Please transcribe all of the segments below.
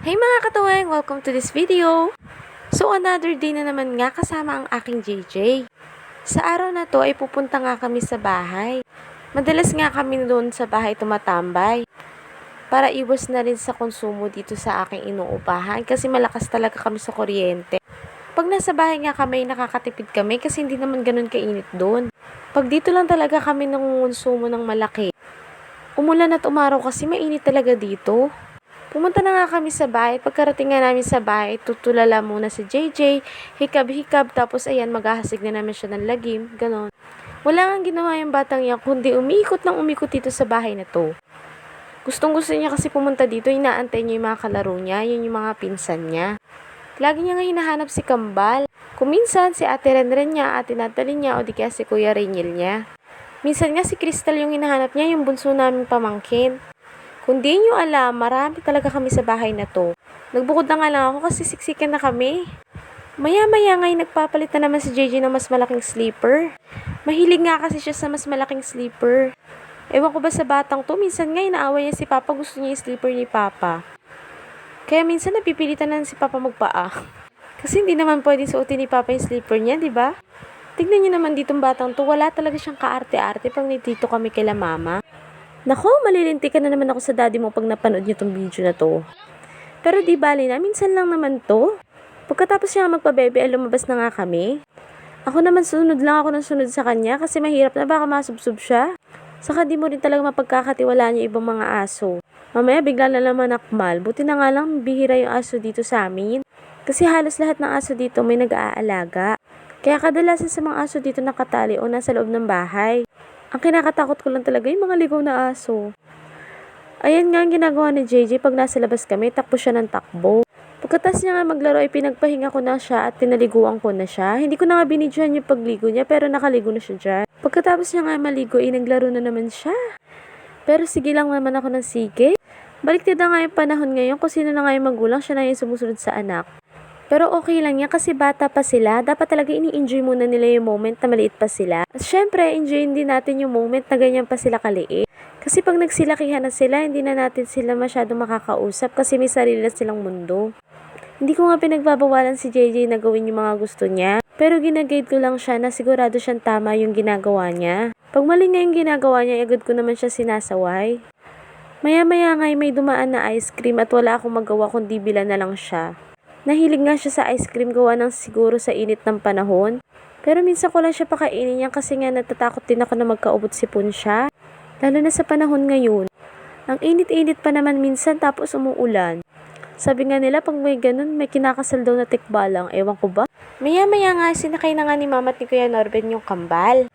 Hey mga katuwang! Welcome to this video! So another day na naman nga kasama ang aking JJ. Sa araw na to ay pupunta nga kami sa bahay. Madalas nga kami doon sa bahay tumatambay. Para iwas na rin sa konsumo dito sa aking inuupahan kasi malakas talaga kami sa kuryente. Pag nasa bahay nga kami, nakakatipid kami kasi hindi naman ganun kainit doon. Pag dito lang talaga kami nangungonsumo ng malaki. Umulan at umaraw kasi mainit talaga dito. Pumunta na nga kami sa bahay. Pagkarating nga namin sa bahay, tutulala muna si JJ, hikab-hikab, tapos ayan, maghahasig na namin siya ng lagim, ganon. Wala nga ginawa yung batang yan, kundi umikot ng umikot dito sa bahay na to. Gustong-gusto niya kasi pumunta dito, inaantay niya yung mga kalaro niya, yun yung mga pinsan niya. Lagi niya nga hinahanap si Kambal. Kuminsan, si Ate Renren niya, Ate Natalie niya, o di kaya si Kuya Renyel niya. Minsan nga si Crystal yung hinahanap niya, yung bunso naming pamangkin. Kung di nyo alam, marami talaga kami sa bahay na to. Nagbukod na nga lang ako kasi siksikan na kami. Maya-maya nga'y nagpapalit na naman si JJ ng mas malaking sleeper. Mahilig nga kasi siya sa mas malaking sleeper. Ewan ko ba sa batang to, minsan nga inaaway niya si Papa, gusto niya yung sleeper ni Papa. Kaya minsan napipilitan na si Papa magpaa. Kasi hindi naman pwedeng suotin ni Papa yung sleeper niya, di ba? Tignan niyo naman ditong batang to, wala talaga siyang kaarte-arte pag nandito kami kila Mama. Nako, malilintikan na naman ako sa daddy mo pag napanood niyo tong video na to. Pero di bali na, minsan lang naman to. Pagkatapos niya magpabebe, ay lumabas na nga kami. Ako naman sunod lang ako ng sunod sa kanya kasi mahirap na baka masubsob siya. Saka di mo rin talaga mapagkakatiwalaan yung ibang mga aso. Mamaya bigla na naman akmal. Buti na nga lang bihira yung aso dito sa amin. Kasi halos lahat ng aso dito may nag-aalaga. Kaya kadalasan sa mga aso dito nakatali o nasa loob ng bahay. Ang kinakatakot ko lang talaga yung mga ligaw na aso. Ayan nga ang ginagawa ni JJ pag nasa labas kami, takbo siya ng takbo. Pagkatas niya nga maglaro ay pinagpahinga ko na siya at pinaliguan ko na siya. Hindi ko na nga binidyohan yung pagligo niya pero nakaligo na siya dyan. Pagkatapos niya nga maligo ay naglaro na naman siya. Pero sige lang naman ako ng sige. Baliktad na nga yung panahon ngayon kung sino na nga yung magulang, siya na yung sumusunod sa anak. Pero okay lang yan kasi bata pa sila. Dapat talaga ini-enjoy muna nila yung moment na maliit pa sila. At syempre, enjoyin din natin yung moment na ganyan pa sila kaliit. Kasi pag nagsilakihan na sila, hindi na natin sila masyadong makakausap kasi may sarili na silang mundo. Hindi ko nga pinagbabawalan si JJ na gawin yung mga gusto niya. Pero ginaguide ko lang siya na sigurado siyang tama yung ginagawa niya. Pag mali nga yung ginagawa niya, agad ko naman siya sinasaway. Maya-maya nga may dumaan na ice cream at wala akong magawa kundi bila na lang siya. Nahilig nga siya sa ice cream gawa ng siguro sa init ng panahon. Pero minsan ko lang siya pakainin niya kasi nga natatakot din ako na magkaubot sipon siya. Lalo na sa panahon ngayon. Ang init-init pa naman minsan tapos umuulan. Sabi nga nila pag may ganun may kinakasal daw na tikbalang. Ewan ko ba? Maya-maya nga sinakay na nga ni Mama at ni Kuya Norben yung Kambal.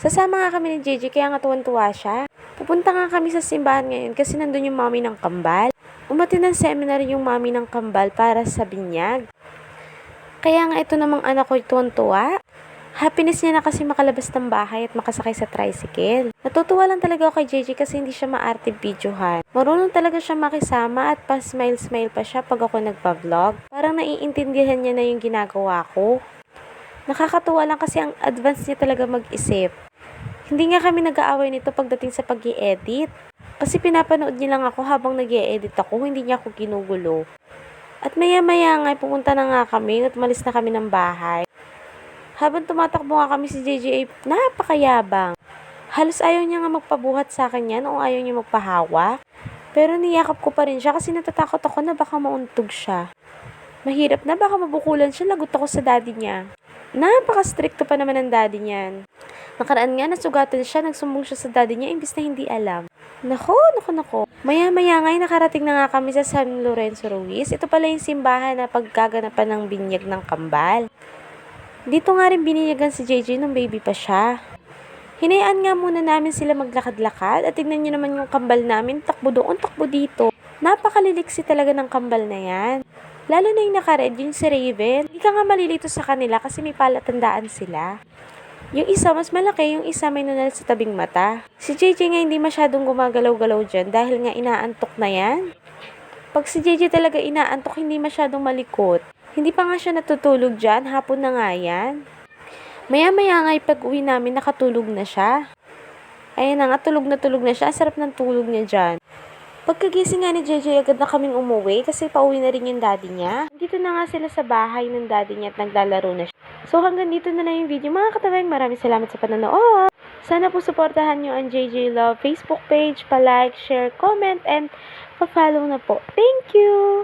Sasama nga kami ni JJ kaya nga tuwan-tuwa siya. Pupunta nga kami sa simbahan ngayon kasi nandun yung mami ng Kambal. Umattend ng seminar yung mami ng Kambal para sa binyag. Kaya nga ito namang anak ko tuwan-tuwa. Happiness niya na kasi makalabas ng bahay at makasakay sa tricycle. Natutuwa lang talaga ako kay JJ kasi hindi siya maarte videohan. Marunong talaga siya makisama at pa-smile-smile pa siya pag ako nagpa-vlog. Parang naiintindihan niya na yung ginagawa ko. Nakakatuwa lang kasi ang advance niya talaga mag-isip. Hindi nga kami nag-aaway nito pagdating sa pag-i-edit. Kasi pinapanood niya lang ako habang nag-i-edit ako, hindi niya ako ginugulo. At maya-maya nga, pupunta na nga kami at malis na kami ng bahay. Habang tumatakbo nga kami si JJ ay napakayabang. Halos ayaw niya nga magpabuhat sa akin yan o ayaw niya magpahawa. Pero niyakap ko pa rin siya kasi natatakot ako na baka mauntog siya. Mahirap na baka mabukulan siya, lagot ako sa daddy niya. Napaka-stricto pa naman ng daddy niyan. Nakaraan nga, nasugatan siya, nagsumbong siya sa daddy niya, imbis na hindi alam. Nako. Maya-maya nga, nakarating na nga kami sa San Lorenzo Ruiz. Ito pala yung simbahan na paggaganapan ng binyag ng Kambal. Dito nga rin binyagan si JJ nung baby pa siya. Hinayaan nga muna namin sila maglakad-lakad at tignan nyo naman yung Kambal namin, takbo doon, takbo dito. Napakaliliksi talaga ng Kambal na yan. Lalo na yung naka-red, yung si Raven. Hindi ka nga malilito sa kanila kasi may palatandaan sila. Yung isa mas malaki, yung isa may nunal sa tabing mata. Si JJ nga hindi masyadong gumagalaw-galaw dyan dahil nga inaantok na yan. Pag si JJ talaga inaantok, hindi masyadong malikot. Hindi pa nga siya natutulog dyan, hapon na nga yan. Maya-maya nga pag-uwi namin, nakatulog na siya. Ayun na nga, tulog na siya. Ang sarap ng tulog niya dyan. Pagkagising nga ni JJ, agad na kaming umuwi kasi pauwi na rin yung daddy niya. Dito na nga sila sa bahay ng daddy niya at naglalaro na siya. So hanggang dito na lang yung video mga katabang. Maraming salamat sa panonood. Sana po suportahan nyo ang JJ Love Facebook page, pa-like, share, comment, and pa-follow na po. Thank you!